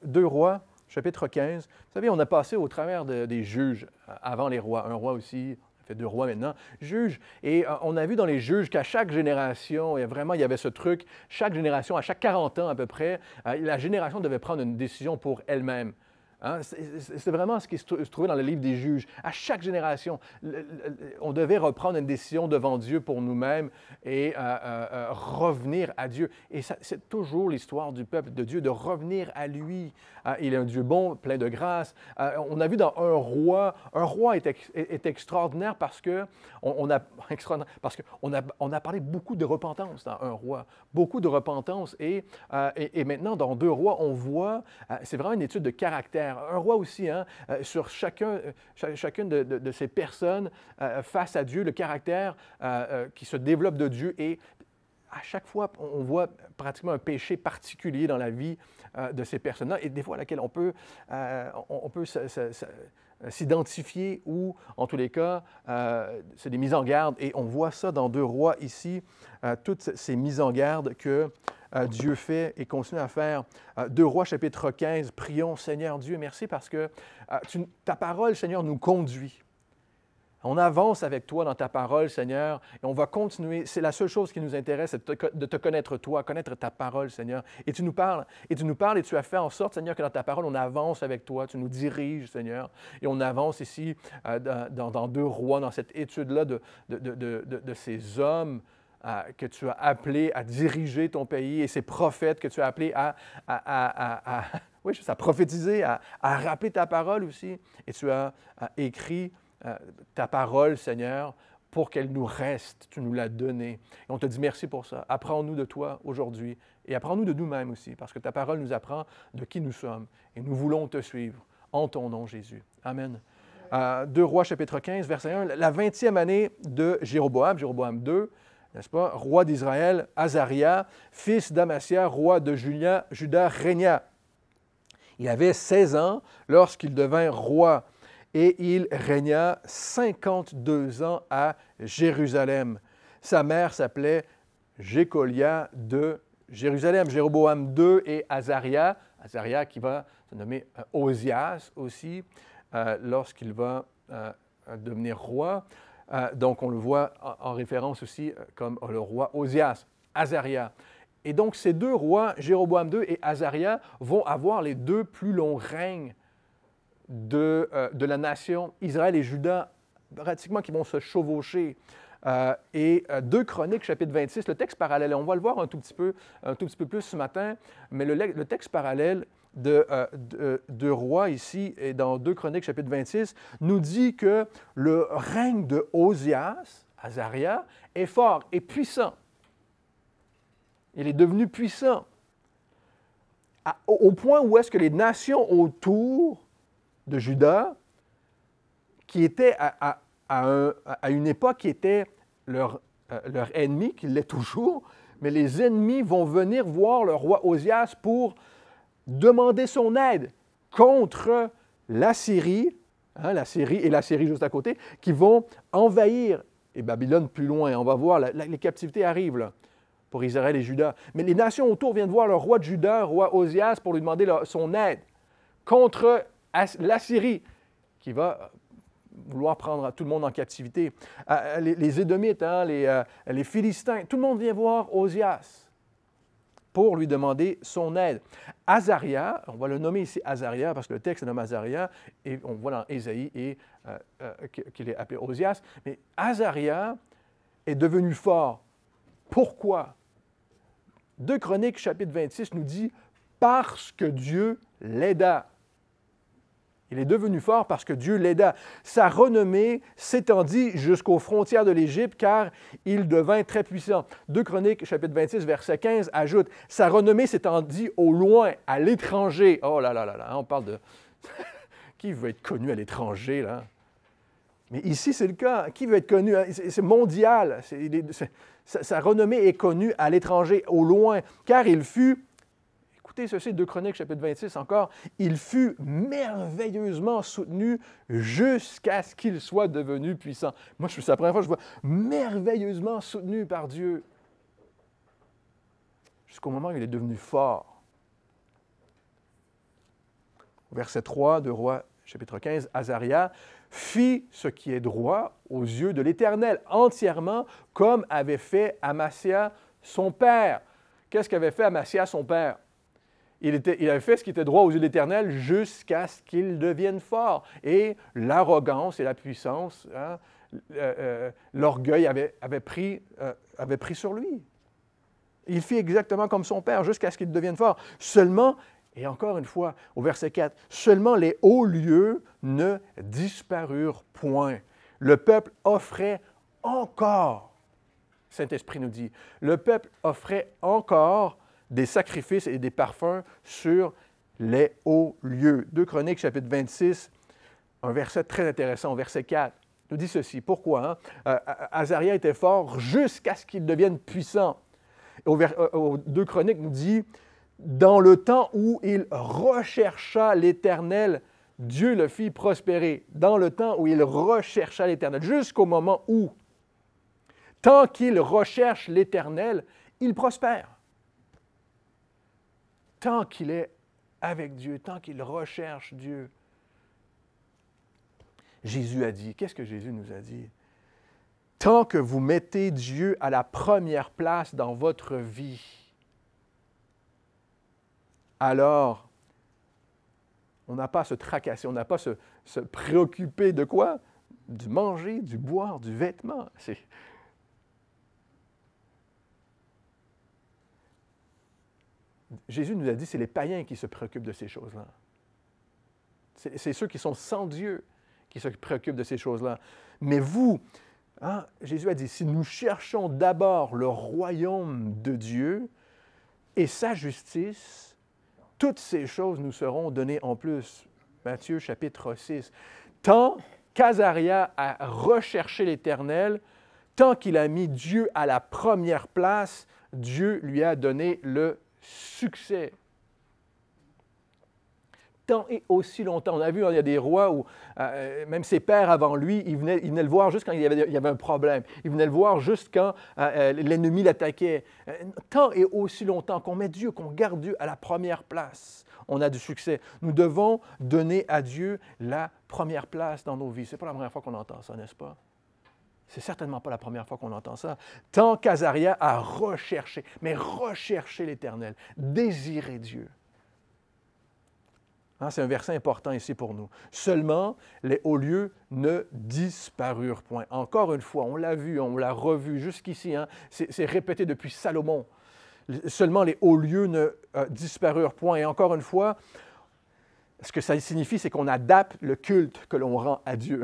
2 Rois, chapitre 15. Vous savez, on a passé au travers des juges avant les rois. Un roi aussi, on fait 2 rois maintenant, juges. Et on a vu dans les juges qu'à chaque génération, il y avait ce truc, chaque génération, à chaque 40 ans à peu près, la génération devait prendre une décision pour elle-même. Hein? C'est vraiment ce qui se trouvait dans le livre des juges. À chaque génération, on devait reprendre une décision devant Dieu pour nous-mêmes et revenir à Dieu. Et c'est toujours l'histoire du peuple de Dieu, de revenir à lui. Il est un Dieu bon, plein de grâce. On a vu dans un roi est extraordinaire parce qu'on a parlé beaucoup de repentance dans un roi, beaucoup de repentance. Et maintenant, dans 2 rois, on voit, c'est vraiment une étude de caractère. Un roi aussi, hein, sur chacune de ces personnes face à Dieu, le caractère qui se développe de Dieu. Et à chaque fois, on voit pratiquement un péché particulier dans la vie de ces personnes-là, et des fois à laquelle on peut s'identifier ou, en tous les cas, c'est des mises en garde. Et on voit ça dans 2 rois ici, toutes ces mises en garde que Dieu fait et continue à faire. 2 Rois, chapitre 15, prions, Seigneur Dieu, merci parce que ta parole, Seigneur, nous conduit. On avance avec toi dans ta parole, Seigneur, et on va continuer. C'est la seule chose qui nous intéresse, c'est de te connaître toi, connaître ta parole, Seigneur. Et tu nous parles, et tu as fait en sorte, Seigneur, que dans ta parole, on avance avec toi, tu nous diriges, Seigneur. Et on avance ici dans 2 Rois, dans cette étude-là de ces hommes que tu as appelés à diriger ton pays et ces prophètes que tu as appelés à prophétiser, à rappeler ta parole aussi. Et tu as écrit ta parole, Seigneur, pour qu'elle nous reste. Tu nous l'as donnée. Et on te dit merci pour ça. Apprends-nous de toi aujourd'hui et apprends-nous de nous-mêmes aussi, parce que ta parole nous apprend de qui nous sommes. Et nous voulons te suivre en ton nom, Jésus. Amen. 2 Rois, chapitre 15, verset 1. La 20e année de Jéroboam, Jéroboam II, n'est-ce pas, roi d'Israël, Azaria, fils d'Amasia, roi de Juda, régna. Il avait 16 ans lorsqu'il devint roi et il régna 52 ans à Jérusalem. Sa mère s'appelait Jécolia de Jérusalem. Jéroboam II et Azaria qui va se nommer Osias aussi, lorsqu'il va devenir roi. Donc, on le voit en référence aussi comme le roi Osias, Azaria. Et donc, ces 2 rois, Jéroboam II et Azaria, vont avoir les 2 plus longs règnes de la nation, Israël et Juda, pratiquement qui vont se chevaucher. Et 2 Chroniques, chapitre 26, le texte parallèle, on va le voir un tout petit peu plus ce matin, mais le texte parallèle de Rois ici, et dans 2 Chroniques, chapitre 26, nous dit que le règne de Osias, Azaria, est fort et puissant. Il est devenu puissant au point où est-ce que les nations autour de Juda, qui étaient à une époque qui était leur ennemi, qui l'est toujours, mais les ennemis vont venir voir le roi Osias pour demander son aide contre l'Assyrie, hein, l'Assyrie et l'Assyrie juste à côté, qui vont envahir, et Babylone plus loin. On va voir, les captivités arrivent là, pour Israël et Juda. Mais les nations autour viennent voir le roi de Juda, roi Osias, pour lui demander son aide contre l'Assyrie, qui va vouloir prendre tout le monde en captivité. Les Édomites, hein, les Philistins, tout le monde vient voir Osias pour lui demander son aide. Azaria, on va le nommer ici Azaria parce que le texte nomme Azaria, et on voit dans Ésaïe qu'il est appelé Osias, mais Azaria est devenu fort. Pourquoi? 2 Chroniques, chapitre 26, nous dit « parce que Dieu l'aida ». Il est devenu fort parce que Dieu l'aida. Sa renommée s'étendit jusqu'aux frontières de l'Égypte car il devint très puissant. 2 Chroniques, chapitre 26, verset 15, ajoute « Sa renommée s'étendit au loin, à l'étranger. » Oh là là là là, on parle de... Qui veut être connu à l'étranger, là? Mais ici, c'est le cas. Qui veut être connu? C'est mondial. Sa renommée est connue à l'étranger, au loin, car il fut... Écoutez ceci, 2 Chroniques, chapitre 26 encore, il fut merveilleusement soutenu jusqu'à ce qu'il soit devenu puissant. Moi, c'est la première fois que je vois merveilleusement soutenu par Dieu. Jusqu'au moment où il est devenu fort. Verset 3 de Rois, chapitre 15, Azaria fit ce qui est droit aux yeux de l'Éternel, entièrement comme avait fait Amasia, son père. Qu'est-ce qu'avait fait Amasia, son père? Il avait fait ce qui était droit aux yeux de l'Éternel jusqu'à ce qu'il devienne fort. Et l'arrogance et la puissance, hein, l'orgueil avait pris sur lui. Il fit exactement comme son père jusqu'à ce qu'il devienne fort. Seulement, et encore une fois, au verset 4, seulement les hauts lieux ne disparurent point. Le peuple offrait encore, Saint-Esprit nous dit, le peuple offrait encore des sacrifices et des parfums sur les hauts lieux. 2 Chroniques, chapitre 26, un verset très intéressant, verset 4, nous dit ceci. Pourquoi? Azaria était fort jusqu'à ce qu'il devienne puissant. Au 2 Chroniques nous dit, dans le temps où il rechercha l'Éternel, Dieu le fit prospérer. Dans le temps où il rechercha l'Éternel, jusqu'au moment où, tant qu'il recherche l'Éternel, il prospère. Tant qu'il est avec Dieu, tant qu'il recherche Dieu. Jésus a dit, qu'est-ce que Jésus nous a dit? Tant que vous mettez Dieu à la première place dans votre vie, alors on n'a pas à se tracasser, on n'a pas à se préoccuper de quoi? Du manger, du boire, du vêtement. Jésus nous a dit, c'est les païens qui se préoccupent de ces choses-là. C'est ceux qui sont sans Dieu qui se préoccupent de ces choses-là. Mais vous, hein, Jésus a dit, si nous cherchons d'abord le royaume de Dieu et sa justice, toutes ces choses nous seront données en plus. Matthieu chapitre 6. Tant qu'Azaria a recherché l'Éternel, tant qu'il a mis Dieu à la première place, Dieu lui a donné le succès. Tant et aussi longtemps. On a vu, il y a des rois où, même ses pères avant lui, ils venaient le voir juste quand il y avait un problème. Ils venaient le voir juste quand l'ennemi l'attaquait. Tant et aussi longtemps qu'on met Dieu, qu'on garde Dieu à la première place, on a du succès. Nous devons donner à Dieu la première place dans nos vies. Ce n'est pas la première fois qu'on entend ça, n'est-ce pas? C'est certainement pas la première fois qu'on entend ça. Tant qu'Azaria a recherché, mais recherché l'Éternel, désiré Dieu. Hein, c'est un verset important ici pour nous. Seulement, les hauts lieux ne disparurent point. Encore une fois, on l'a vu, on l'a revu jusqu'ici. Hein, c'est répété depuis Salomon. Seulement, les hauts lieux ne disparurent point. Et encore une fois, ce que ça signifie, c'est qu'on adapte le culte que l'on rend à Dieu.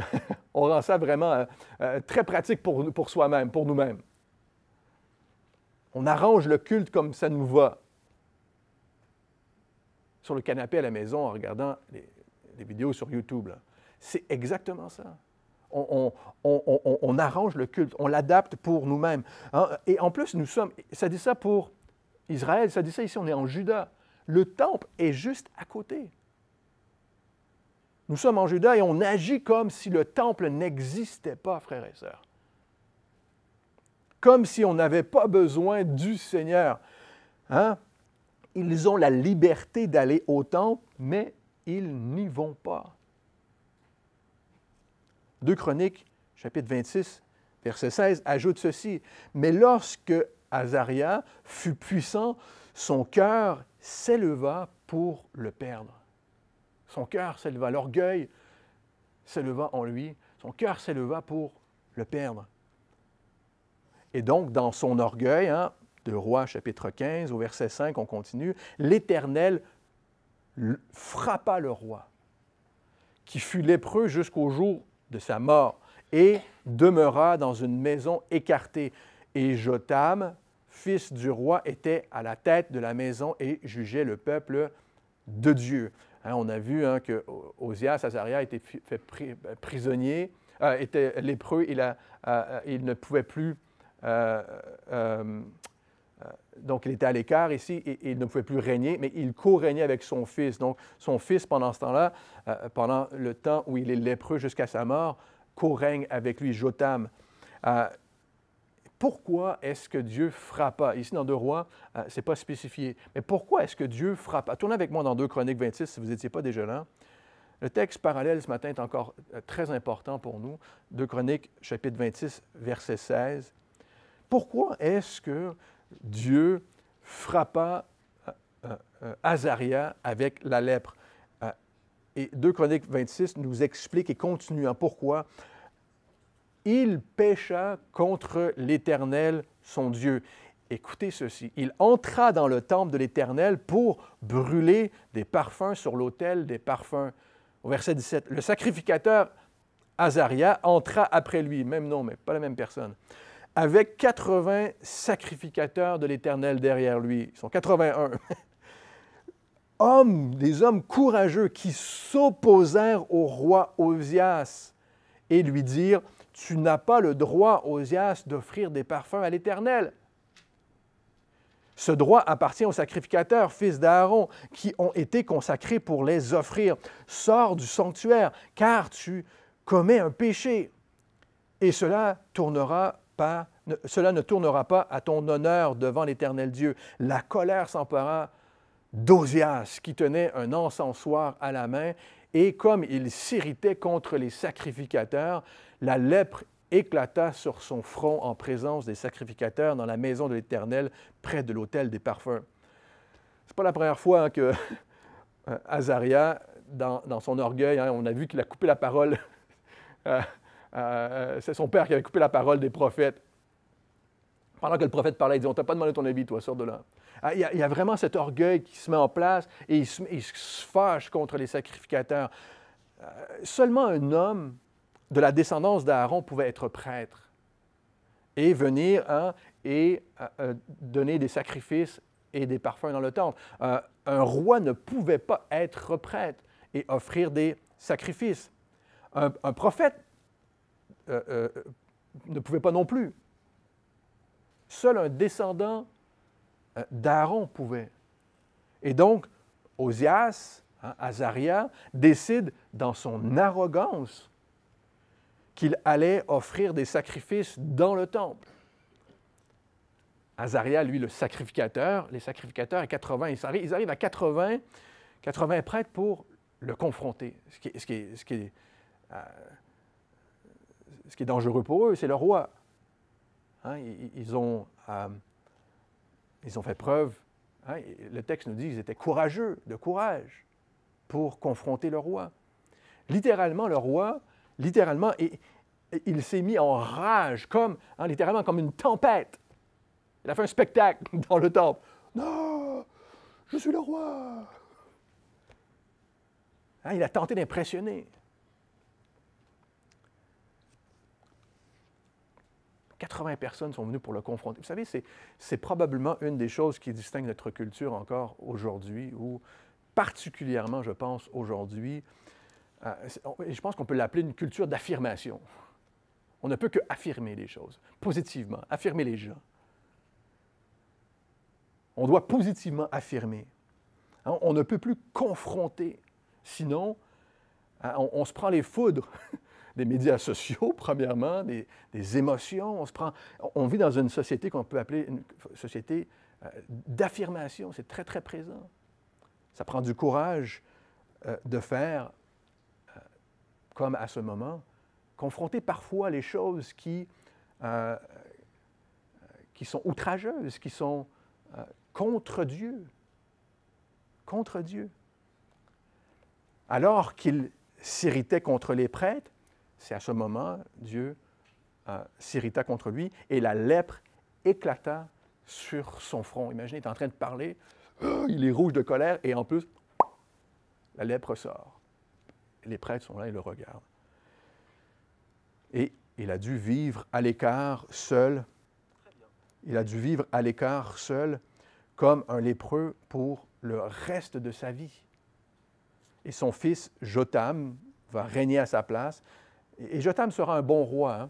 On rend ça vraiment très pratique pour soi-même, pour nous-mêmes. On arrange le culte comme ça nous va. Sur le canapé à la maison, en regardant les vidéos sur YouTube. C'est exactement ça. On arrange le culte, on l'adapte pour nous-mêmes. Hein? Et en plus, ça dit ça pour Israël, ça dit ça ici, on est en Juda. Le temple est juste à côté. Nous sommes en Juda et on agit comme si le temple n'existait pas, frères et sœurs. Comme si on n'avait pas besoin du Seigneur. Hein? Ils ont la liberté d'aller au temple, mais ils n'y vont pas. 2 Chroniques, chapitre 26, verset 16, ajoute ceci. Mais lorsque Azaria fut puissant, son cœur s'éleva pour le perdre. Son cœur s'éleva, l'orgueil s'éleva en lui, son cœur s'éleva pour le perdre. Et donc, dans son orgueil, hein, de Rois, chapitre 15, au verset 5, on continue, l'Éternel frappa le roi, qui fut lépreux jusqu'au jour de sa mort, et demeura dans une maison écartée. Et Jotam, fils du roi, était à la tête de la maison et jugeait le peuple de Dieu. Hein, on a vu hein, que Osias, Azaria, était fait prisonnier, était lépreux, il ne pouvait plus... donc, il était à l'écart ici et il ne pouvait plus régner, mais il co-régnait avec son fils. Donc, son fils, pendant ce temps-là, pendant le temps où il est lépreux jusqu'à sa mort, co-règne avec lui, Jotam. Pourquoi est-ce que Dieu frappa? Ici, dans 2 Rois, ce n'est pas spécifié. Mais pourquoi est-ce que Dieu frappa? Tournez avec moi dans 2 Chroniques 26, si vous n'étiez pas déjà là. Le texte parallèle ce matin est encore très important pour nous. 2 Chroniques, chapitre 26, verset 16. Pourquoi est-ce que Dieu frappa Azaria avec la lèpre? Et 2 Chroniques 26 nous explique et continue en pourquoi. Il pécha contre l'Éternel, son Dieu. Écoutez ceci. Il entra dans le temple de l'Éternel pour brûler des parfums sur l'autel des parfums. Au verset 17, le sacrificateur Azaria entra après lui, même nom, mais pas la même personne, avec 80 sacrificateurs de l'Éternel derrière lui. Ils sont 81. Des hommes courageux qui s'opposèrent au roi Osias et lui dirent, « Tu n'as pas le droit, Osias, d'offrir des parfums à l'Éternel. » Ce droit appartient aux sacrificateurs, fils d'Aaron, qui ont été consacrés pour les offrir. Sors du sanctuaire, car tu commets un péché, et cela ne tournera pas à ton honneur devant l'Éternel Dieu. La colère s'empara d'Osias, qui tenait un encensoir à la main, et comme il s'irritait contre les sacrificateurs, la lèpre éclata sur son front en présence des sacrificateurs dans la maison de l'Éternel, près de l'autel des parfums. Ce n'est pas la première fois que Azaria, dans son orgueil, on a vu qu'il a coupé la parole. C'est son père qui avait coupé la parole des prophètes. Pendant que le prophète parlait, il dit, « On ne t'a pas demandé ton avis, toi, sors de là. » Il y a vraiment cet orgueil qui se met en place et il se fâche contre les sacrificateurs. Seulement un homme de la descendance d'Aaron pouvait être prêtre et venir et donner des sacrifices et des parfums dans le temple. Un roi ne pouvait pas être prêtre et offrir des sacrifices. Un prophète ne pouvait pas non plus. Seul un descendant d'Aaron pouvait. Et donc, Osias, Azaria, décide dans son arrogance qu'il allait offrir des sacrifices dans le temple. Azaria, lui, le sacrificateur, les sacrificateurs à 80, ils arrivent à 80 prêtres pour le confronter. Ce qui est dangereux pour eux, c'est le roi. Ils ont fait preuve, le texte nous dit qu'ils étaient courageux, de courage, pour confronter le roi. Littéralement, le roi, il s'est mis en rage, littéralement comme une tempête. Il a fait un spectacle dans le temple. « Non, je suis le roi! » Il a tenté d'impressionner. 80 personnes sont venues pour le confronter. Vous savez, c'est probablement une des choses qui distingue notre culture encore aujourd'hui, ou particulièrement, je pense, aujourd'hui, je pense qu'on peut l'appeler une culture d'affirmation. On ne peut que affirmer les choses, positivement, affirmer les gens. On doit positivement affirmer. On ne peut plus confronter, sinon, on se prend les foudres des médias sociaux, premièrement, des émotions. On vit dans une société qu'on peut appeler une société d'affirmation. C'est très, très présent. Ça prend du courage de faire, comme à ce moment, confronter parfois les choses qui sont outrageuses, qui sont contre Dieu. Contre Dieu. Alors qu'il s'irritait contre les prêtres, c'est à ce moment, Dieu s'irrita contre lui et la lèpre éclata sur son front. Imaginez, il est en train de parler, il est rouge de colère et en plus, la lèpre sort. Les prêtres sont là et le regardent. Et il a dû vivre à l'écart seul. Il a dû vivre à l'écart seul comme un lépreux pour le reste de sa vie. Et son fils Jotham va régner à sa place. Et Jotham sera un bon roi. Hein?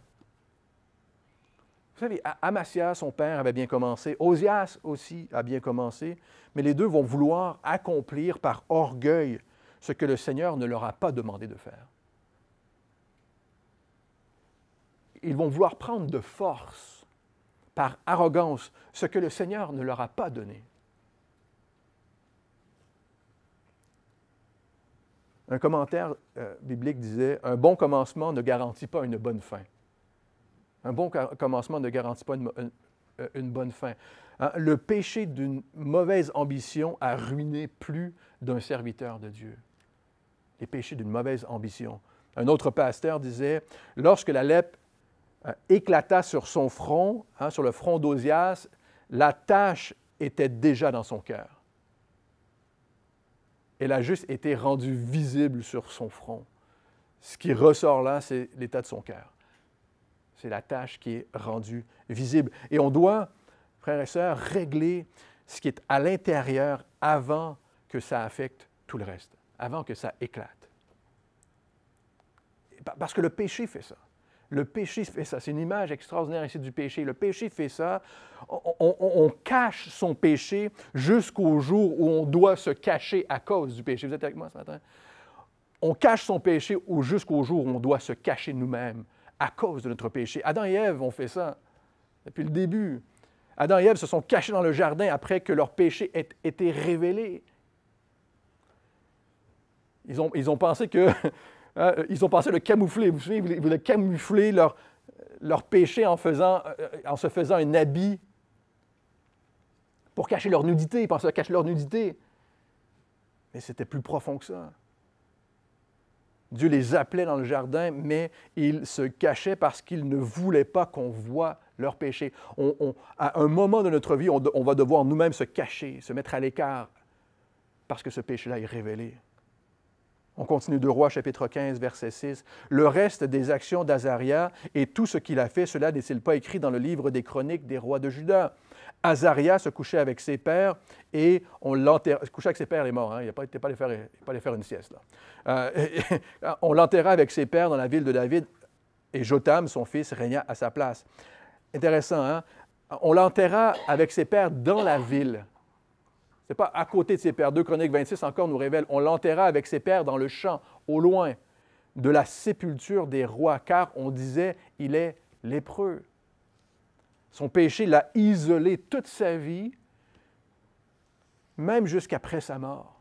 Vous savez, Amasia, son père, avait bien commencé. Osias aussi a bien commencé. Mais les deux vont vouloir accomplir par orgueil ce que le Seigneur ne leur a pas demandé de faire. Ils vont vouloir prendre de force par arrogance ce que le Seigneur ne leur a pas donné. Un commentaire biblique disait « Un bon commencement ne garantit pas une bonne fin. » Un bon commencement ne garantit pas une bonne fin. Le péché d'une mauvaise ambition a ruiné plus d'un serviteur de Dieu. Les péchés d'une mauvaise ambition. Un autre pasteur disait « Lorsque la lèpre éclata sur son front, sur le front d'Ozias, la tache était déjà dans son cœur. Elle a juste été rendue visible sur son front. Ce qui ressort là, c'est l'état de son cœur. C'est la tâche qui est rendue visible. Et on doit, frères et sœurs, régler ce qui est à l'intérieur avant que ça affecte tout le reste, avant que ça éclate. Parce que le péché fait ça. Le péché fait ça. C'est une image extraordinaire ici du péché. Le péché fait ça. On cache son péché jusqu'au jour où on doit se cacher à cause du péché. Vous êtes avec moi ce matin? On cache son péché jusqu'au jour où on doit se cacher nous-mêmes à cause de notre péché. Adam et Ève ont fait ça depuis le début. Adam et Ève se sont cachés dans le jardin après que leur péché ait été révélé. Ils ont pensé que... Ils ont pensé le camoufler. Vous vous souvenez, ils voulaient camoufler leur péché en se faisant un habit pour cacher leur nudité. Ils pensaient à cacher leur nudité. Mais c'était plus profond que ça. Dieu les appelait dans le jardin, mais ils se cachaient parce qu'ils ne voulaient pas qu'on voie leur péché. À un moment de notre vie, on va devoir nous-mêmes se cacher, se mettre à l'écart, parce que ce péché-là est révélé. On continue de Rois, chapitre 15, verset 6. « Le reste des actions d'Azaria et tout ce qu'il a fait, cela n'est-il pas écrit dans le livre des chroniques des rois de Juda? Azaria se couchait avec ses pères et on l'enterra. » Se couchait avec ses pères, il est mort, hein? Il n'a pas allé faire une sieste. Là. On l'enterra avec ses pères dans la ville de David et Jotam, son fils, régna à sa place. Intéressant, hein? On l'enterra avec ses pères dans la ville. Ce n'est pas à côté de ses pères. 2 Chroniques 26 encore nous révèle, on l'enterra avec ses pères dans le champ, au loin, de la sépulture des rois, car on disait, il est lépreux. Son péché l'a isolé toute sa vie, même jusqu'après sa mort,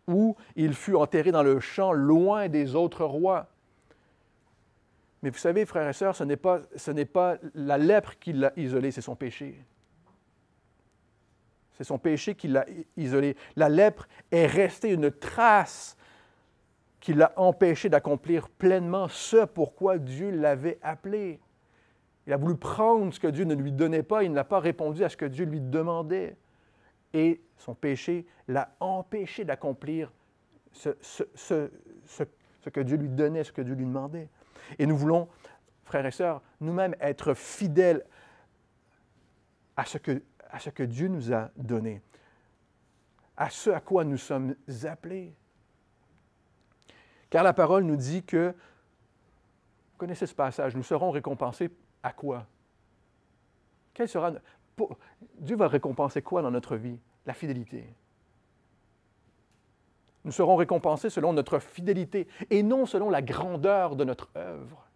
où il fut enterré dans le champ, loin des autres rois. Mais vous savez, frères et sœurs, ce n'est pas la lèpre qui l'a isolé, c'est son péché. C'est son péché qui l'a isolé. La lèpre est restée une trace qui l'a empêché d'accomplir pleinement ce pourquoi Dieu l'avait appelé. Il a voulu prendre ce que Dieu ne lui donnait pas, il n'a pas répondu à ce que Dieu lui demandait. Et son péché l'a empêché d'accomplir ce que Dieu lui donnait, ce que Dieu lui demandait. Et nous voulons, frères et sœurs, nous-mêmes être fidèles à ce que Dieu nous a donné, à ce à quoi nous sommes appelés. Car la parole nous dit que, vous connaissez ce passage, nous serons récompensés à quoi? Dieu va récompenser quoi dans notre vie? La fidélité. Nous serons récompensés selon notre fidélité et non selon la grandeur de notre œuvre.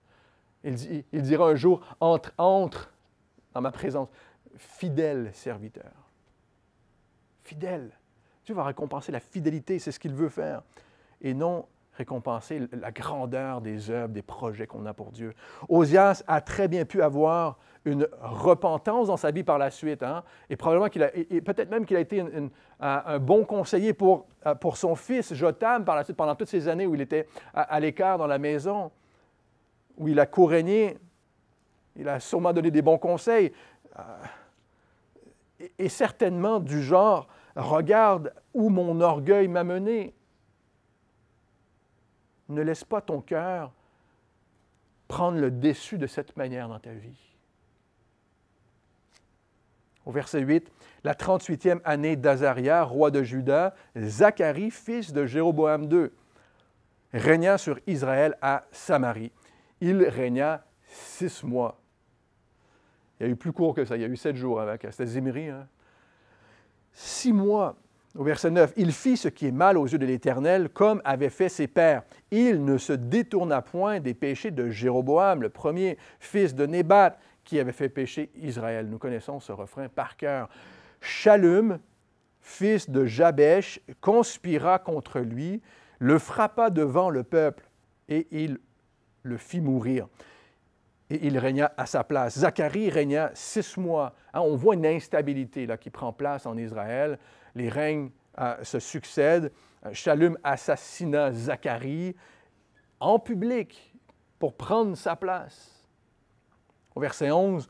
Il dira un jour, entre dans ma présence. Fidèle serviteur. Fidèle. Dieu va récompenser la fidélité, c'est ce qu'il veut faire, et non récompenser la grandeur des œuvres, des projets qu'on a pour Dieu. Ozias a très bien pu avoir une repentance dans sa vie par la suite, hein? Et probablement peut-être même qu'il a été un bon conseiller pour son fils Jotam par la suite, pendant toutes ces années où il était à l'écart dans la maison, où il a co-régné. Il a sûrement donné des bons conseils. Et certainement du genre, regarde où mon orgueil m'a mené. Ne laisse pas ton cœur prendre le dessus de cette manière dans ta vie. Au verset 8, la 38e année d'Azaria, roi de Juda, Zacharie, fils de Jéroboam II, régna sur Israël à Samarie. Il régna 6 mois. Il y a eu plus court que ça, il y a eu 7 jours avec. C'était Zimri. Hein? 6 mois, au verset 9, il fit ce qui est mal aux yeux de l'Éternel, comme avaient fait ses pères. Il ne se détourna point des péchés de Jéroboam, le premier fils de Nébat, qui avait fait pécher Israël. Nous connaissons ce refrain par cœur. Shallum, fils de Jabesh, conspira contre lui, le frappa devant le peuple et il le fit mourir. Et il régna à sa place. Zacharie régna 6 mois. On voit une instabilité là, qui prend place en Israël. Les règnes se succèdent. Shallum assassina Zacharie en public pour prendre sa place. Au verset 11,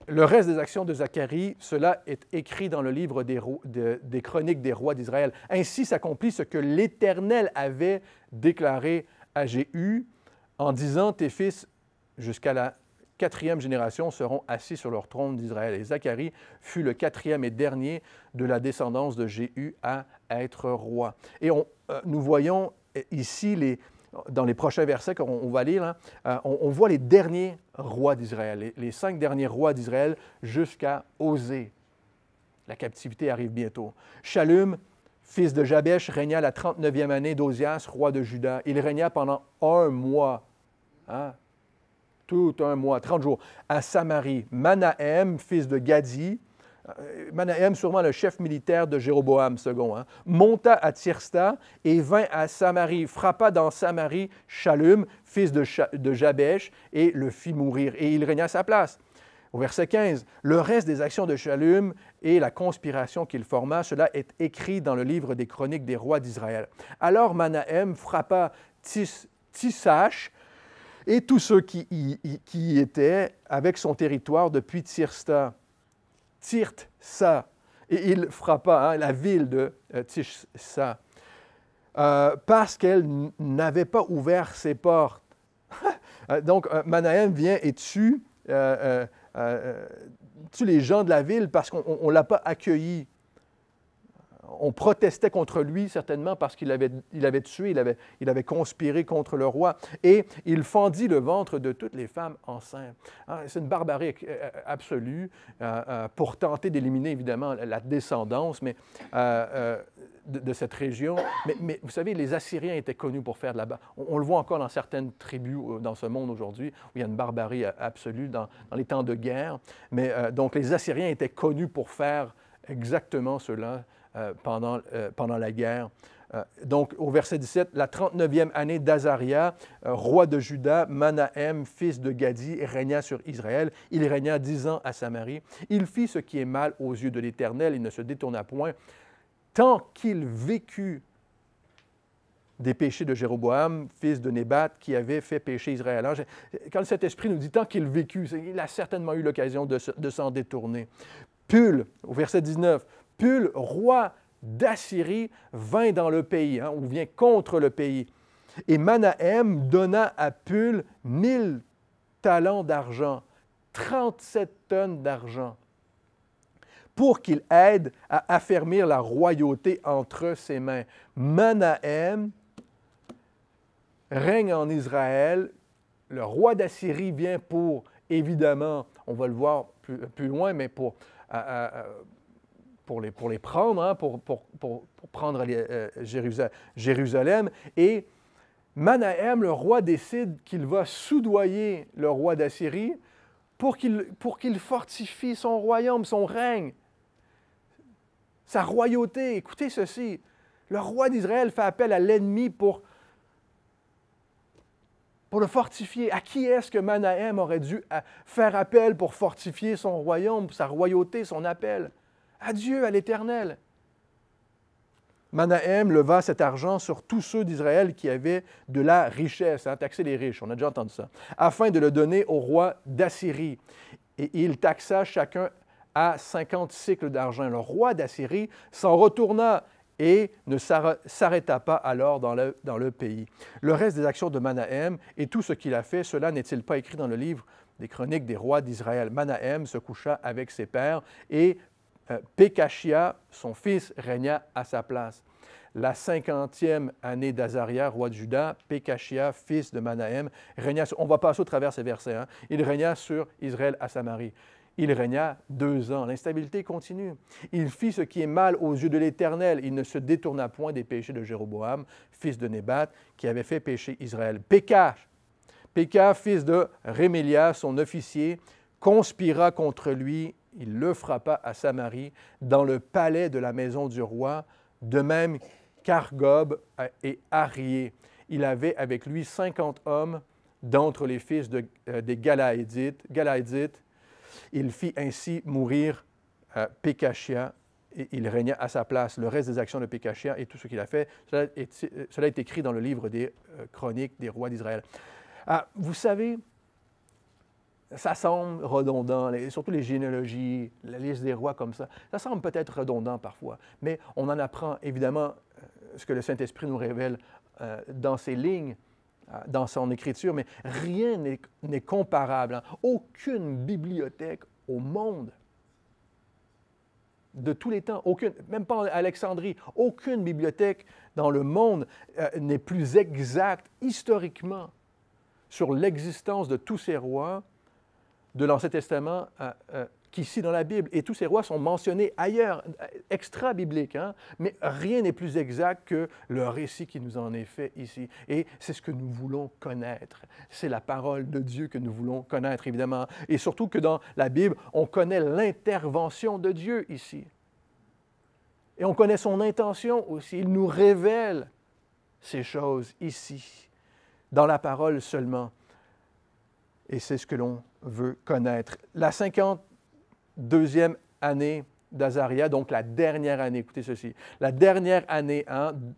le reste des actions de Zacharie, cela est écrit dans le livre des chroniques des rois d'Israël. Ainsi s'accomplit ce que l'Éternel avait déclaré à Jéhu en disant « Tes fils, jusqu'à la 4e génération, seront assis sur leur trône d'Israël. » Et Zacharie fut le 4e et dernier de la descendance de Jéhu à être roi. Et nous voyons ici, dans les prochains versets qu'on va lire, on voit les derniers rois d'Israël, les 5 derniers rois d'Israël jusqu'à Osée. La captivité arrive bientôt. Shallum, fils de Jabesh, régna la 39e année d'Osias, roi de Juda. Il régna pendant 1 mois. Tout 1 mois, 30 jours, à Samarie. Manahem, fils de Gadi, Manahem, sûrement le chef militaire de Jéroboam II, monta à Tirsta et vint à Samarie, frappa dans Samarie Shallum, fils de Jabesh, et le fit mourir, et il régna à sa place. Au verset 15, le reste des actions de Shallum et la conspiration qu'il forma, cela est écrit dans le livre des chroniques des rois d'Israël. Alors Manahem frappa Tisach, et tous ceux qui y étaient avec son territoire depuis Tirsa, et il frappa la ville de Tirsa, parce qu'elle n'avait pas ouvert ses portes. Donc, Manahem vient et tue les gens de la ville parce qu'on ne l'a pas accueilli. On protestait contre lui, certainement, parce qu'il avait tué, il avait conspiré contre le roi. Et il fendit le ventre de toutes les femmes enceintes. C'est une barbarie absolue pour tenter d'éliminer, évidemment, la descendance de cette région. Mais vous savez, les Assyriens étaient connus pour faire de la barbarie. On le voit encore dans certaines tribus dans ce monde aujourd'hui, où il y a une barbarie absolue dans les temps de guerre. Mais donc, les Assyriens étaient connus pour faire exactement cela. Pendant la guerre. Donc, au verset 17, la 39e année d'Azaria, roi de Juda, Manahem, fils de Gadi, régna sur Israël. Il régna 10 ans à Samarie. Il fit ce qui est mal aux yeux de l'Éternel. Il ne se détourna point, tant qu'il vécut des péchés de Jéroboam, fils de Nébat, qui avait fait pécher Israël. Alors, quand le Saint-Esprit nous dit tant qu'il vécut, il a certainement eu l'occasion de s'en détourner. Pul, au verset 19, Pul, roi d'Assyrie, vint dans le pays, ou vient contre le pays. Et Manahem donna à Pul 1000 talents d'argent, 37 tonnes d'argent, pour qu'il aide à affermir la royauté entre ses mains. Manahem règne en Israël. Le roi d'Assyrie vient pour, évidemment, on va le voir plus loin, mais pour les prendre, pour prendre Jérusalem. Et Manahem, le roi, décide qu'il va soudoyer le roi d'Assyrie pour qu'il fortifie son royaume, son règne, sa royauté. Écoutez ceci, le roi d'Israël fait appel à l'ennemi pour le fortifier. À qui est-ce que Manahem aurait dû faire appel pour fortifier son royaume, sa royauté, son appel? À Dieu, à l'Éternel. Manahem leva cet argent sur tous ceux d'Israël qui avaient de la richesse, taxer les riches, on a déjà entendu ça, afin de le donner au roi d'Assyrie. Et il taxa chacun à 50 cycles d'argent. Le roi d'Assyrie s'en retourna et ne s'arrêta pas alors dans le pays. Le reste des actions de Manahem et tout ce qu'il a fait, cela n'est-il pas écrit dans le livre des chroniques des rois d'Israël? Manahem se coucha avec ses pères et Pékachia, son fils, régna à sa place. La 50e année d'Azaria, roi de Juda, Pékachia, fils de Manahem, régna sur... On va passer au travers ces versets. Il régna sur Israël à Samarie. Il régna 2 ans. L'instabilité continue. Il fit ce qui est mal aux yeux de l'Éternel. Il ne se détourna point des péchés de Jéroboam, fils de Nébat, qui avait fait pécher Israël. Péka, fils de Rémélia, son officier, conspira contre lui, il le frappa à Samarie, dans le palais de la maison du roi, de même qu'Argob et Arié. Il avait avec lui 50 hommes d'entre les fils des Galaédites. Il fit ainsi mourir Pécachia, et il régna à sa place. Le reste des actions de Pécachia et tout ce qu'il a fait, cela est écrit dans le livre des chroniques des rois d'Israël. Vous savez, ça semble redondant, surtout les généalogies, la liste des rois comme ça semble peut-être redondant parfois, mais on en apprend évidemment ce que le Saint-Esprit nous révèle dans ses lignes, dans son écriture, mais rien n'est comparable. Hein. Aucune bibliothèque au monde, de tous les temps, même pas à Alexandrie, aucune bibliothèque dans le monde n'est plus exacte historiquement sur l'existence de tous ces rois de l'Ancien Testament qu'ici dans la Bible. Et tous ces rois sont mentionnés ailleurs, extra-bibliques, hein? Mais rien n'est plus exact que le récit qui nous en est fait ici. Et c'est ce que nous voulons connaître. C'est la parole de Dieu que nous voulons connaître, évidemment. Et surtout que dans la Bible, on connaît l'intervention de Dieu ici. Et on connaît son intention aussi. Il nous révèle ces choses ici, dans la parole seulement. Et c'est ce que l'on veut connaître. La 52e année d'Azaria, donc la dernière année, écoutez ceci, la dernière année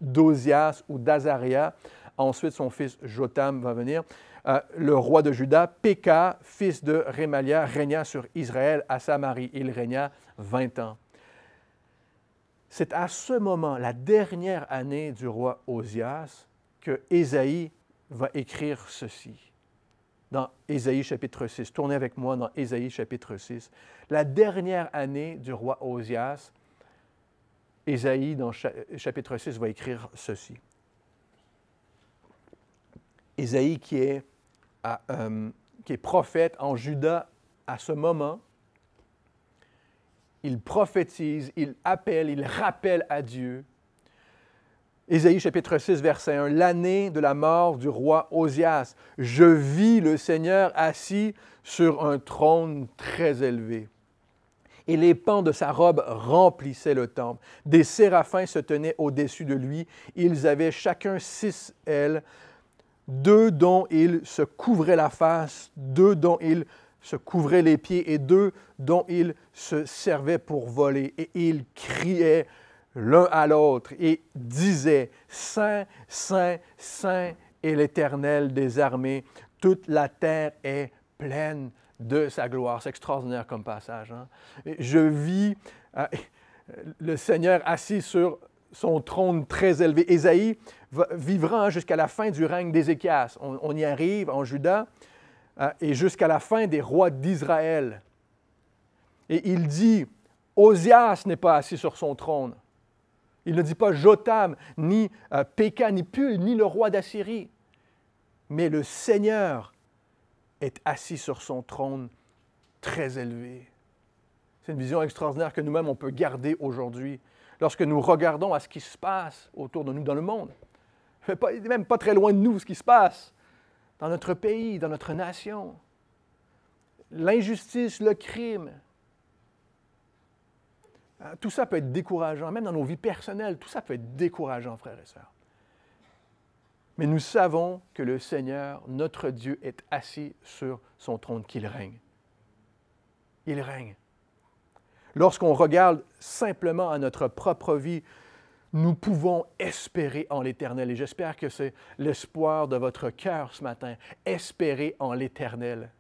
d'Ozias ou d'Azaria, ensuite son fils Jotham va venir, le roi de Juda, Péka, fils de Rémalia, régna sur Israël à Samarie. Il régna 20 ans. C'est à ce moment, la dernière année du roi Ozias, que Ésaïe va écrire ceci. Dans Ésaïe chapitre 6. Tournez avec moi dans Ésaïe chapitre 6. La dernière année du roi Ozias, Ésaïe dans chapitre 6 va écrire ceci. Ésaïe qui est prophète en Juda à ce moment, il prophétise, il appelle, il rappelle à Dieu. Ésaïe chapitre 6, verset 1, « L'année de la mort du roi Ozias, je vis le Seigneur assis sur un trône très élevé. Et les pans de sa robe remplissaient le temple. Des séraphins se tenaient au-dessus de lui. Ils avaient chacun 6 ailes, 2 dont ils se couvraient la face, 2 dont ils se couvraient les pieds et 2 dont ils se servaient pour voler. Et ils criaient l'un à l'autre et disaient, « Saint, Saint, Saint est l'Éternel des armées, toute la terre est pleine de sa gloire. » C'est extraordinaire comme passage. Hein? Je vis le Seigneur assis sur son trône très élevé. Ésaïe vivra jusqu'à la fin du règne d'Ézéchias. On y arrive en Juda et jusqu'à la fin des rois d'Israël. Et il dit, Ozias n'est pas assis sur son trône. Il ne dit pas Jotham, ni Péka, ni Pul, ni le roi d'Assyrie. Mais le Seigneur est assis sur son trône très élevé. C'est une vision extraordinaire que nous-mêmes, on peut garder aujourd'hui. Lorsque nous regardons à ce qui se passe autour de nous dans le monde, même pas très loin de nous, ce qui se passe dans notre pays, dans notre nation. L'injustice, le crime. Tout ça peut être décourageant, même dans nos vies personnelles, tout ça peut être décourageant, frères et sœurs. Mais nous savons que le Seigneur, notre Dieu, est assis sur son trône, qu'il règne. Il règne. Lorsqu'on regarde simplement à notre propre vie, nous pouvons espérer en l'Éternel. Et j'espère que c'est l'espoir de votre cœur ce matin. Espérer en l'Éternel.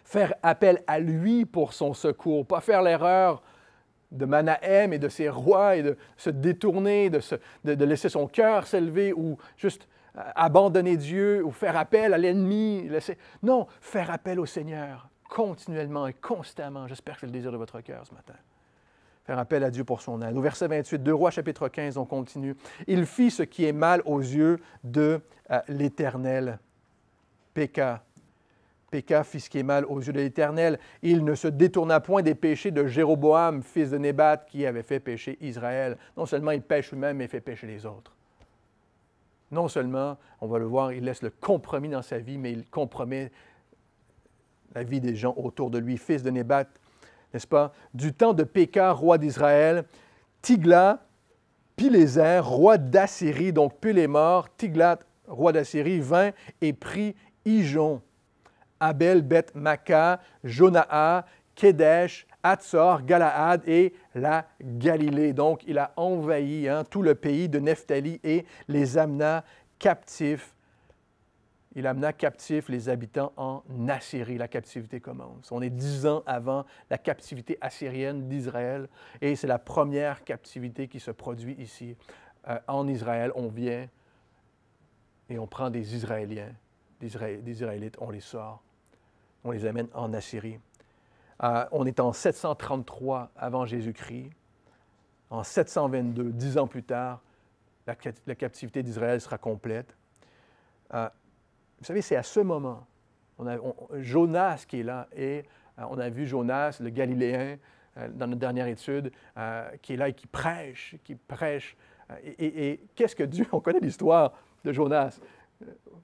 Faire appel à lui pour son secours, pas faire l'erreur de Manahem et de ses rois et de se détourner, de laisser son cœur s'élever ou juste abandonner Dieu ou faire appel à l'ennemi. Non, faire appel au Seigneur continuellement et constamment. J'espère que c'est le désir de votre cœur ce matin. Faire appel à Dieu pour son aide. Au verset 28, 2 Rois chapitre 15, on continue. « Il fit ce qui est mal aux yeux de l'Éternel. » Péka fit ce qui est mal aux yeux de l'Éternel. Il ne se détourna point des péchés de Jéroboam, fils de Nébat, qui avait fait pécher Israël. Non seulement il pêche lui-même, mais il fait pécher les autres. Non seulement, on va le voir, il laisse le compromis dans sa vie, mais il compromet la vie des gens autour de lui, fils de Nébat, n'est-ce pas? Du temps de Péka, roi d'Israël, Tiglath-Pileser, roi d'Assyrie, donc Pul est mort, Tiglath, roi d'Assyrie, vint et prit Ijon, Abel, Beth, Maca, Jonaha, Kedesh, Hatzor, Galaad et la Galilée. Donc, il a envahi tout le pays de Nephtali et les amena captifs. Il amena captifs les habitants en Assyrie. La captivité commence. On est 10 ans avant la captivité assyrienne d'Israël et c'est la première captivité qui se produit ici. En Israël, on vient et on prend des Israéliens, des Israélites, on les sort, on les amène en Assyrie. On est en 733 avant Jésus-Christ. En 722, 10 ans plus tard, la captivité d'Israël sera complète. Vous savez, c'est à ce moment, Jonas qui est là, et on a vu Jonas, le Galiléen, dans notre dernière étude, qui est là et qui prêche. Et qu'est-ce que Dieu, on connaît l'histoire de Jonas.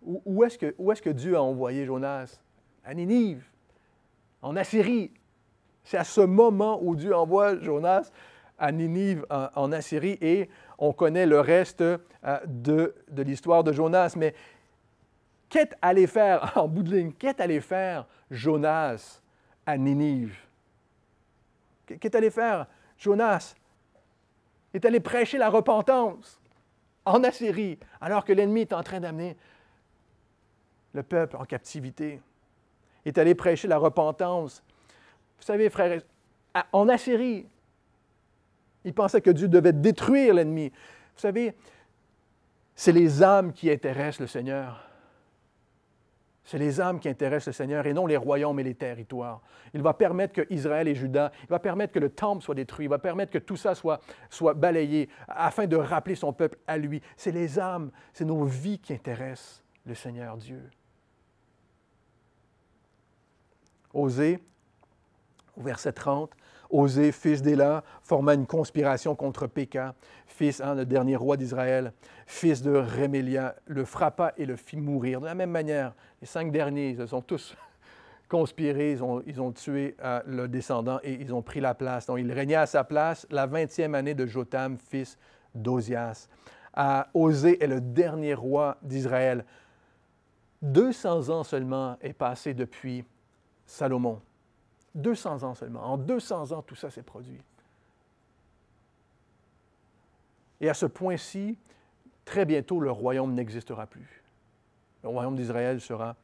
Où est-ce que Dieu a envoyé Jonas? À Ninive, en Assyrie. C'est à ce moment où Dieu envoie Jonas à Ninive, en Assyrie, et on connaît le reste de l'histoire de Jonas. Mais qu'est allé faire, en bout de ligne, qu'est allé faire Jonas à Ninive? Qu'est allé faire Jonas? Il est allé prêcher la repentance en Assyrie, alors que l'ennemi est en train d'amener le peuple en captivité. Il est allé prêcher la repentance. Vous savez, frères, en Assyrie, il pensait que Dieu devait détruire l'ennemi. Vous savez, c'est les âmes qui intéressent le Seigneur. C'est les âmes qui intéressent le Seigneur et non les royaumes et les territoires. Il va permettre que Israël et Juda, il va permettre que le temple soit détruit, il va permettre que tout ça soit balayé afin de rappeler son peuple à lui. C'est les âmes, c'est nos vies qui intéressent le Seigneur Dieu. Osée, au verset 30, Osée, fils d'Éla, forma une conspiration contre Péka, fils, le dernier roi d'Israël, fils de Rémélia, le frappa et le fit mourir. De la même manière, les 5 derniers, ils sont tous conspirés, ils ont tué le descendant et ils ont pris la place. Donc, il régna à sa place la 20e année de Jotham, fils d'Ozias. Osée est le dernier roi d'Israël. 200 ans seulement est passé depuis Salomon. 200 ans seulement. En 200 ans, tout ça s'est produit. Et à ce point-ci, très bientôt, le royaume n'existera plus. Le royaume d'Israël sera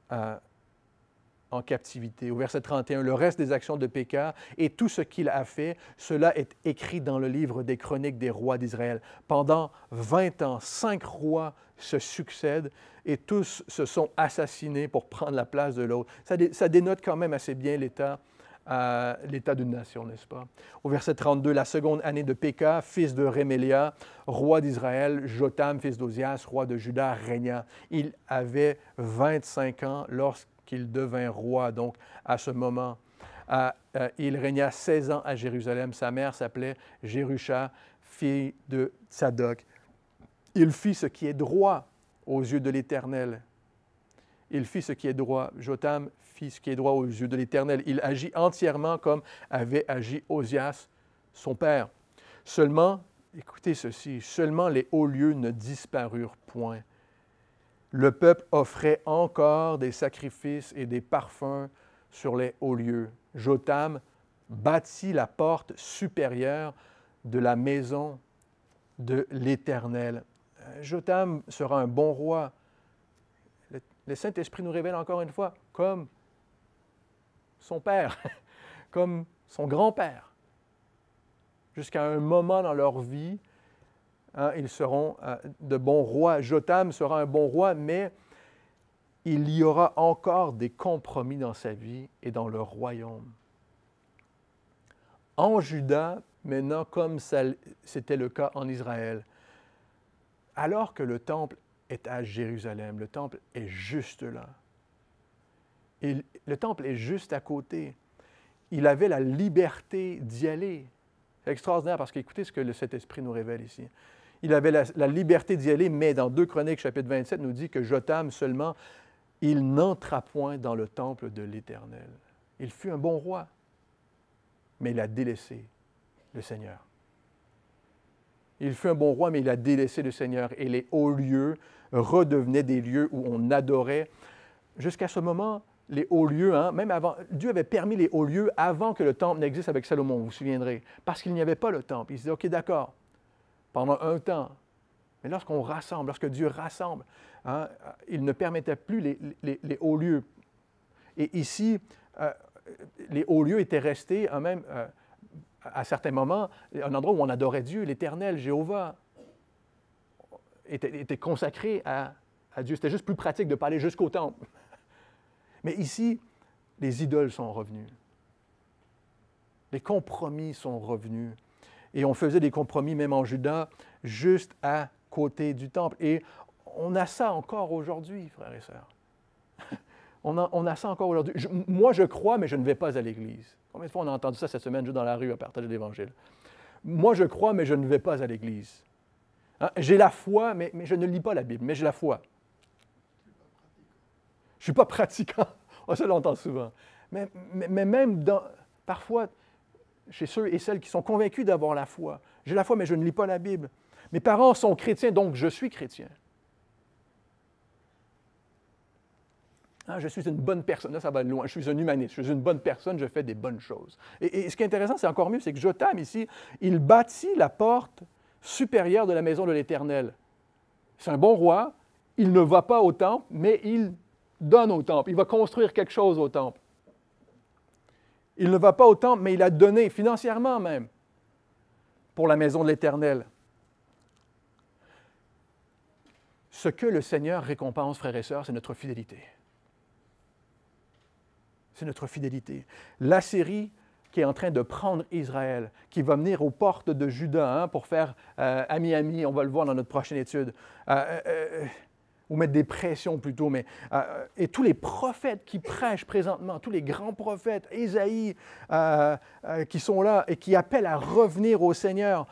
en captivité. Au verset 31, le reste des actions de Péka et tout ce qu'il a fait, cela est écrit dans le livre des chroniques des rois d'Israël. Pendant 20 ans, 5 rois se succèdent et tous se sont assassinés pour prendre la place de l'autre. Ça dénote quand même assez bien l'état d'une nation, n'est-ce pas? Au verset 32, la seconde année de Péka, fils de Rémélia, roi d'Israël, Jotham, fils d'Ozias, roi de Juda, régna. Il avait 25 ans lorsqu'il devint roi, donc à ce moment. Il régna 16 ans à Jérusalem. Sa mère s'appelait Jérusha, fille de Tsadok. Il fit ce qui est droit aux yeux de l'Éternel. Il fit ce qui est droit. Jotham fit ce qui est droit aux yeux de l'Éternel. Il agit entièrement comme avait agi Ozias, son père. Seulement, écoutez ceci, seulement les hauts lieux ne disparurent point. Le peuple offrait encore des sacrifices et des parfums sur les hauts lieux. Jotham bâtit la porte supérieure de la maison de l'Éternel. Jotham sera un bon roi. Le Saint-Esprit nous révèle encore une fois, comme son père, comme son grand-père. Jusqu'à un moment dans leur vie, ils seront de bons rois. Jotham sera un bon roi, mais il y aura encore des compromis dans sa vie et dans le royaume. En Juda, maintenant, comme c'était le cas en Israël, alors que le temple est à Jérusalem, le temple est juste là. Et le temple est juste à côté. Il avait la liberté d'y aller. C'est extraordinaire parce qu'écoutez ce que le Saint-Esprit nous révèle ici. Il avait la liberté d'y aller, mais dans 2 Chroniques, chapitre 27, nous dit que Jotham seulement, il n'entra point dans le temple de l'Éternel. Il fut un bon roi, mais il a délaissé le Seigneur. Il fut un bon roi, mais il a délaissé le Seigneur. Et les hauts lieux redevenaient des lieux où on adorait. Jusqu'à ce moment, les hauts lieux, même avant, Dieu avait permis les hauts lieux avant que le temple n'existe avec Salomon, vous vous souviendrez, parce qu'il n'y avait pas le temple. Il se dit, OK, d'accord, pendant un temps. Mais lorsqu'on rassemble, lorsque Dieu rassemble, il ne permettait plus les hauts lieux. Et ici, les hauts lieux étaient restés, même à certains moments, un endroit où on adorait Dieu, l'Éternel, Jéhovah, était consacré à Dieu. C'était juste plus pratique de ne pas aller jusqu'au temple. Mais ici, les idoles sont revenues. Les compromis sont revenus. Et on faisait des compromis, même en Juda, juste à côté du temple. Et on a ça encore aujourd'hui, frères et sœurs. On a ça encore aujourd'hui. Moi, je crois, mais je ne vais pas à l'Église. Combien de fois on a entendu ça cette semaine, juste dans la rue, à partager l'Évangile? Moi, je crois, mais je ne vais pas à l'Église. J'ai la foi, mais je ne lis pas la Bible, mais j'ai la foi. Je ne suis pas pratiquant. On se l'entend souvent. Mais même parfois, chez ceux et celles qui sont convaincus d'avoir la foi, j'ai la foi, mais je ne lis pas la Bible. Mes parents sont chrétiens, donc je suis chrétien. Je suis une bonne personne. Là, ça va loin. Je suis un humaniste. Je suis une bonne personne. Je fais des bonnes choses. Et ce qui est intéressant, c'est encore mieux, c'est que Jotham, ici, il bâtit la porte supérieure de la maison de l'Éternel. C'est un bon roi. Il ne va pas au temple, mais il donne au temple. Il va construire quelque chose au temple. Il ne va pas au temple, mais il a donné, financièrement même, pour la maison de l'Éternel. Ce que le Seigneur récompense, frères et sœurs, c'est notre fidélité. C'est notre fidélité. L'Assyrie qui est en train de prendre Israël, qui va venir aux portes de Juda pour faire ami-ami, on va le voir dans notre prochaine étude, ou mettre des pressions plutôt, et tous les prophètes qui prêchent présentement, tous les grands prophètes, Ésaïe, qui sont là et qui appellent à revenir au Seigneur,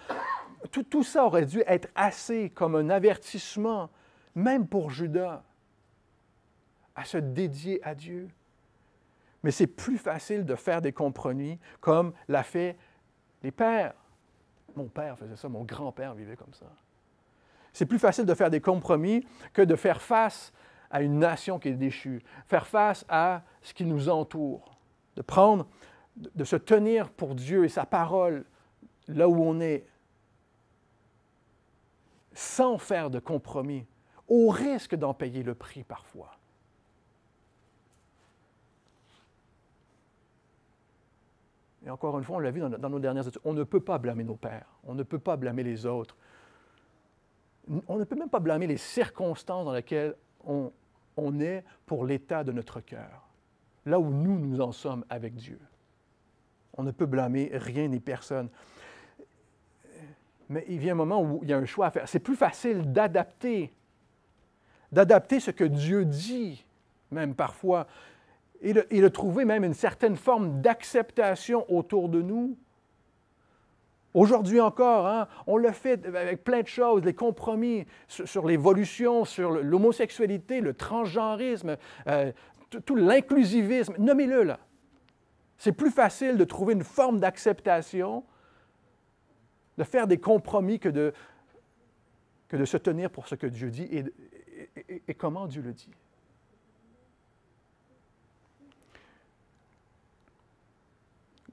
tout ça aurait dû être assez comme un avertissement, même pour Juda, à se dédier à Dieu. Mais c'est plus facile de faire des compromis comme l'a fait les pères. Mon père faisait ça, mon grand-père vivait comme ça. C'est plus facile de faire des compromis que de faire face à une nation qui est déchue, faire face à ce qui nous entoure, de se tenir pour Dieu et sa parole là où on est, sans faire de compromis, au risque d'en payer le prix parfois. Et encore une fois, on l'a vu dans nos dernières études, on ne peut pas blâmer nos pères, on ne peut pas blâmer les autres. On ne peut même pas blâmer les circonstances dans lesquelles on est pour l'état de notre cœur, là où nous en sommes avec Dieu. On ne peut blâmer rien ni personne. Mais il vient un moment où il y a un choix à faire. C'est plus facile d'adapter ce que Dieu dit, même parfois, et de trouver même une certaine forme d'acceptation autour de nous. Aujourd'hui encore, on le fait avec plein de choses, les compromis sur l'évolution, sur l'homosexualité, le transgenrisme, tout l'inclusivisme, nommez-le là. C'est plus facile de trouver une forme d'acceptation, de faire des compromis que de se tenir pour ce que Dieu dit et comment Dieu le dit.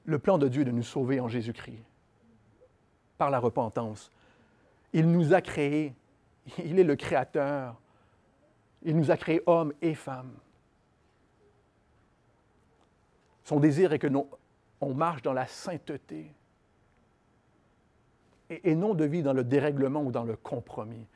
Le plan de Dieu est de nous sauver en Jésus-Christ, par la repentance. Il nous a créés, il est le Créateur, il nous a créés hommes et femmes. Son désir est que on marche dans la sainteté et non de vivre dans le dérèglement ou dans le compromis.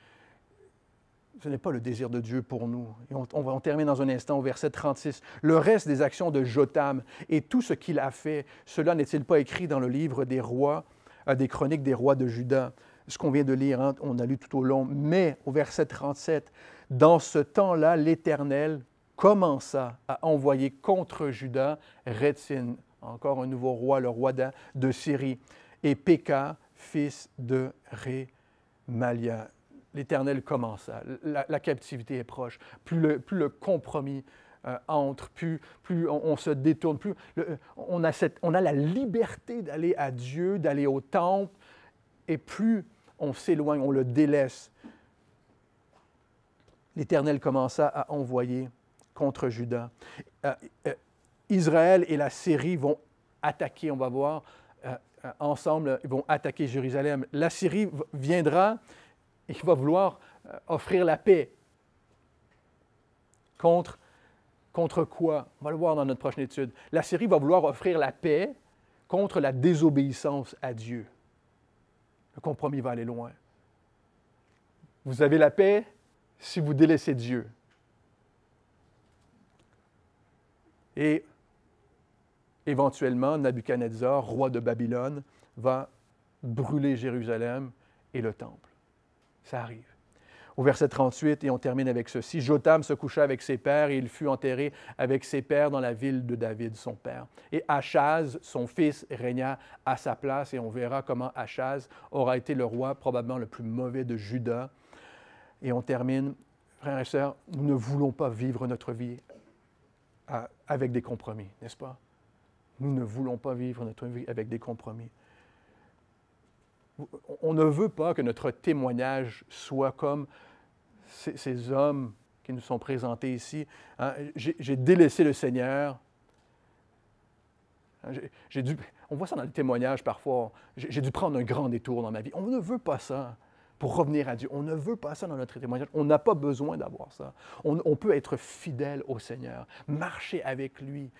Ce n'est pas le désir de Dieu pour nous. Et on termine dans un instant au verset 36. Le reste des actions de Jotham et tout ce qu'il a fait, cela n'est-il pas écrit dans le livre des rois, des chroniques des rois de Juda? Ce qu'on vient de lire, on a lu tout au long. Mais au verset 37, dans ce temps-là, l'Éternel commença à envoyer contre Juda Rétsin, encore un nouveau roi, le roi de Syrie, et Péka, fils de Rémalia. l'Éternel commença. La captivité est proche. Plus le compromis entre, plus on se détourne, plus on a la liberté d'aller à Dieu, d'aller au temple, et plus on s'éloigne, on le délaisse. L'Éternel commença à envoyer contre Juda. Israël et la Syrie vont attaquer, on va voir, ensemble, ils vont attaquer Jérusalem. La Syrie viendra et va vouloir offrir la paix. Contre quoi? On va le voir dans notre prochaine étude. La Syrie va vouloir offrir la paix contre la désobéissance à Dieu. Le compromis va aller loin. Vous avez la paix si vous délaissez Dieu. Et éventuellement, Nabuchodonosor, roi de Babylone, va brûler Jérusalem et le temple. Ça arrive. Au verset 38, et on termine avec ceci, « Jotham se coucha avec ses pères, et il fut enterré avec ses pères dans la ville de David, son père. Et Achaz, son fils, régna à sa place, et on verra comment Achaz aura été le roi probablement le plus mauvais de Juda. » Et on termine, frères et sœurs, nous ne voulons pas vivre notre vie avec des compromis, n'est-ce pas? Nous ne voulons pas vivre notre vie avec des compromis. On ne veut pas que notre témoignage soit comme ces hommes qui nous sont présentés ici. Hein, j'ai délaissé le Seigneur. On voit ça dans les témoignages parfois. J'ai dû prendre un grand détour dans ma vie. On ne veut pas ça pour revenir à Dieu. On ne veut pas ça dans notre témoignage. On n'a pas besoin d'avoir ça. On peut être fidèle au Seigneur, marcher avec lui,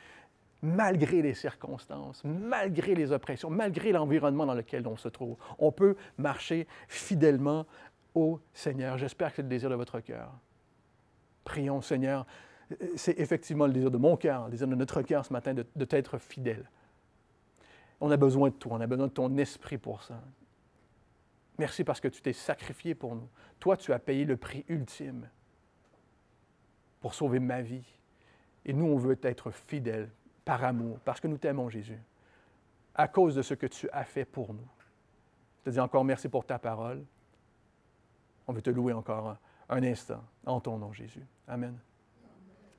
malgré les circonstances, malgré les oppressions, malgré l'environnement dans lequel on se trouve. On peut marcher fidèlement au Seigneur. J'espère que c'est le désir de votre cœur. Prions, Seigneur. C'est effectivement le désir de mon cœur, le désir de notre cœur ce matin, de t'être fidèle. On a besoin de toi, on a besoin de ton esprit pour ça. Merci parce que tu t'es sacrifié pour nous. Toi, tu as payé le prix ultime pour sauver ma vie. Et nous, on veut être fidèles par amour, parce que nous t'aimons, Jésus, à cause de ce que tu as fait pour nous. Je te dis encore merci pour ta parole. On veut te louer encore un instant en ton nom, Jésus. Amen.